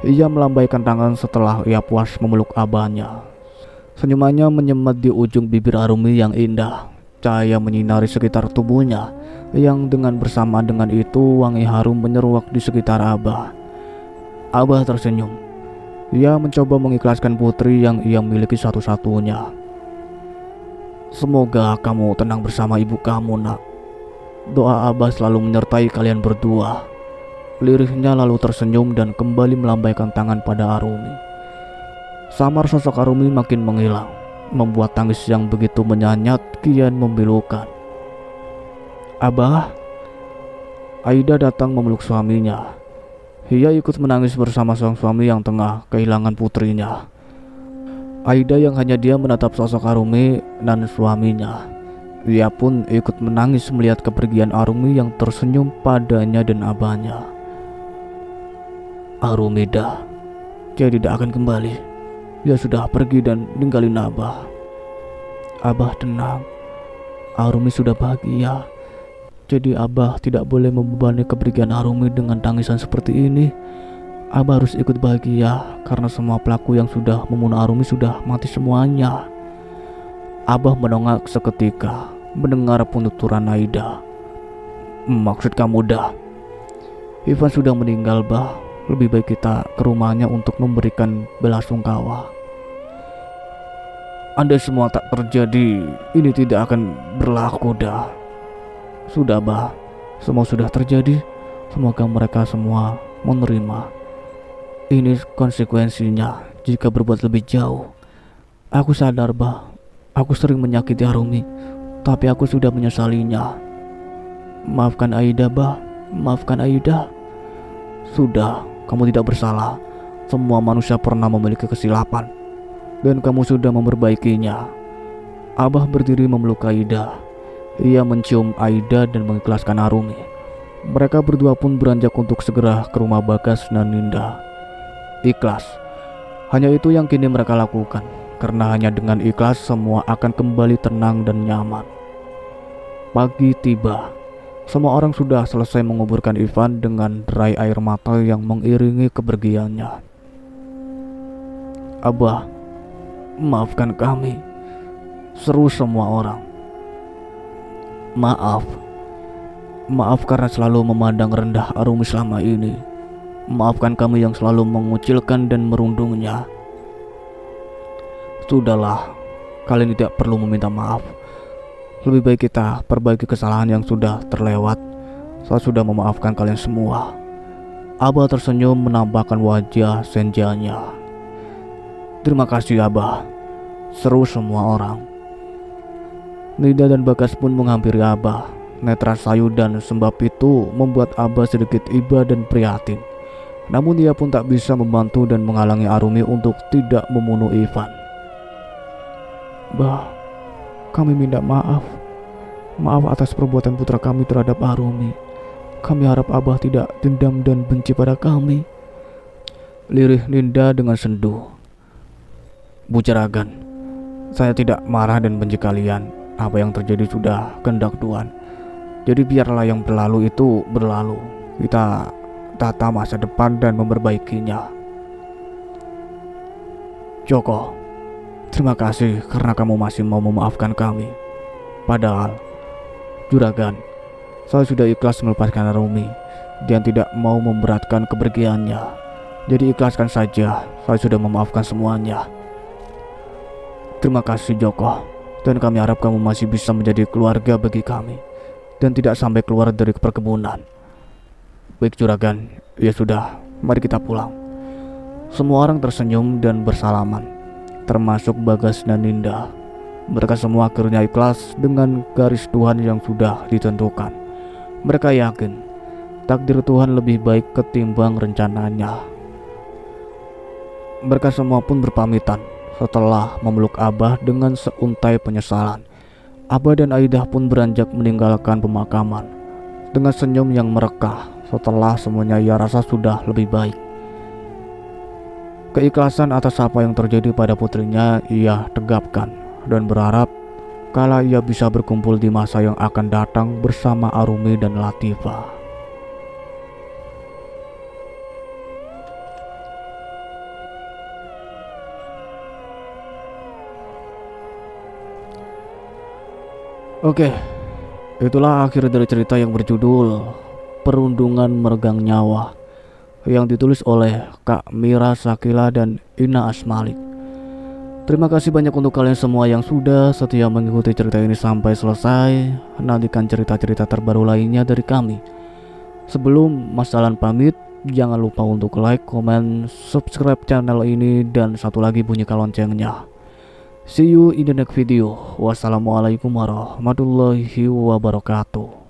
Ia melambaikan tangan setelah ia puas memeluk Abahnya. Senyumannya menyemat di ujung bibir Arumi yang indah. Cahaya menyinari sekitar tubuhnya, yang dengan bersamaan dengan itu wangi harum menyeruak di sekitar Abah. Abah tersenyum. Ia mencoba mengikhlaskan putri yang ia miliki satu-satunya. Semoga kamu tenang bersama ibu kamu nak. Doa Abah selalu menyertai kalian berdua. Lirihnya lalu tersenyum dan kembali melambaikan tangan pada Arumi. Samar sosok Arumi makin menghilang, membuat tangis yang begitu menyanyat kian memilukan. Abah. Aida datang memeluk suaminya. Ia ikut menangis bersama sang suami yang tengah kehilangan putrinya. Aida yang hanya dia menatap sosok Arumi dan suaminya. Ia pun ikut menangis melihat kepergian Arumi yang tersenyum padanya dan abahnya. Arumida, dia tidak akan kembali. Dia sudah pergi dan ninggalin Abah. Abah tenang, Arumi sudah bahagia. Jadi Abah tidak boleh membebani kepergian Arumi dengan tangisan seperti ini. Abah harus ikut bahagia karena semua pelaku yang sudah membunuh Arumi sudah mati semuanya. Abah menongak seketika mendengar penuturan Aida. Maksud kamu dah? Ivan sudah meninggal, Bah. Lebih baik kita ke rumahnya untuk memberikan belasungkawa. Andai semua tak terjadi, ini tidak akan berlaku dah. Sudah, Bah. Semua sudah terjadi. Semoga mereka semua menerima. Ini konsekuensinya jika berbuat lebih jauh. Aku sadar, Bah. Aku sering menyakiti Arumi, tapi aku sudah menyesalinya. Maafkan Aida, Bah. Maafkan Aida. Sudah, kamu tidak bersalah. Semua manusia pernah memiliki kesilapan, dan kamu sudah memperbaikinya. Abah berdiri memeluk Aida. Ia mencium Aida dan mengikhlaskan Arumi. Mereka berdua pun beranjak untuk segera ke rumah Bagas dan Ninda. Ikhlas. Hanya itu yang kini mereka lakukan, karena hanya dengan ikhlas semua akan kembali tenang dan nyaman. Pagi tiba. Semua orang sudah selesai menguburkan Ivan dengan derai air mata yang mengiringi kepergiannya. Abah, maafkan kami, seru semua orang. Maaf karena selalu memandang rendah Arumi selama ini. Maafkan kami yang selalu mengucilkan dan merundungnya. Sudahlah, kalian tidak perlu meminta maaf. Lebih baik kita perbaiki kesalahan yang sudah terlewat. Saya sudah memaafkan kalian semua. Abah tersenyum menampakkan wajah senjanya. Terima kasih, Abah. Seru semua orang. Nida dan Bagas pun menghampiri Abah. Netra sayu dan sembab itu membuat Abah sedikit iba dan prihatin. Namun ia pun tak bisa membantu dan menghalangi Arumi untuk tidak membunuh Ivan. Bah, kami minta maaf. Maaf atas perbuatan putra kami terhadap Arumi. Kami harap Abah tidak dendam dan benci pada kami. Lirih Ninda dengan sendu. Bu Juragan, saya tidak marah dan benci kalian. Apa yang terjadi sudah kehendak Tuhan. Jadi biarlah yang berlalu itu berlalu. Kita tata masa depan dan memperbaikinya. Joko, terima kasih karena kamu masih mau memaafkan kami. Padahal, Juragan, saya sudah ikhlas melepaskan Arumi dan tidak mau memberatkan kepergiannya. Jadi ikhlaskan saja, saya sudah memaafkan semuanya. Terima kasih, Joko. Dan kami harap kamu masih bisa menjadi keluarga bagi kami dan tidak sampai keluar dari perkebunan. Baik, Juragan, ya sudah, mari kita pulang. Semua orang tersenyum dan bersalaman, termasuk Bagas dan Ninda. Mereka semua akhirnya ikhlas dengan garis Tuhan yang sudah ditentukan. Mereka yakin takdir Tuhan lebih baik ketimbang rencananya. Mereka semua pun berpamitan. Setelah memeluk Abah dengan seuntai penyesalan, Abah dan Aidah pun beranjak meninggalkan pemakaman dengan senyum yang merekah. Setelah semuanya ia rasa sudah lebih baik. Keikhlasan atas apa yang terjadi pada putrinya ia tegapkan dan berharap kala ia bisa berkumpul di masa yang akan datang bersama Arumi dan Latifah. Oke, itulah akhir dari cerita yang berjudul Perundungan Meregang Nyawa yang ditulis oleh Kak Mira Sakila dan Ina Asmalik. Terima kasih banyak untuk kalian semua yang sudah setia mengikuti cerita ini sampai selesai. Nantikan cerita-cerita terbaru lainnya dari kami. Sebelum Mas Alan pamit, jangan lupa untuk like, comment, subscribe channel ini, dan satu lagi bunyikan loncengnya. See you in the next video. Wassalamualaikum warahmatullahi wabarakatuh.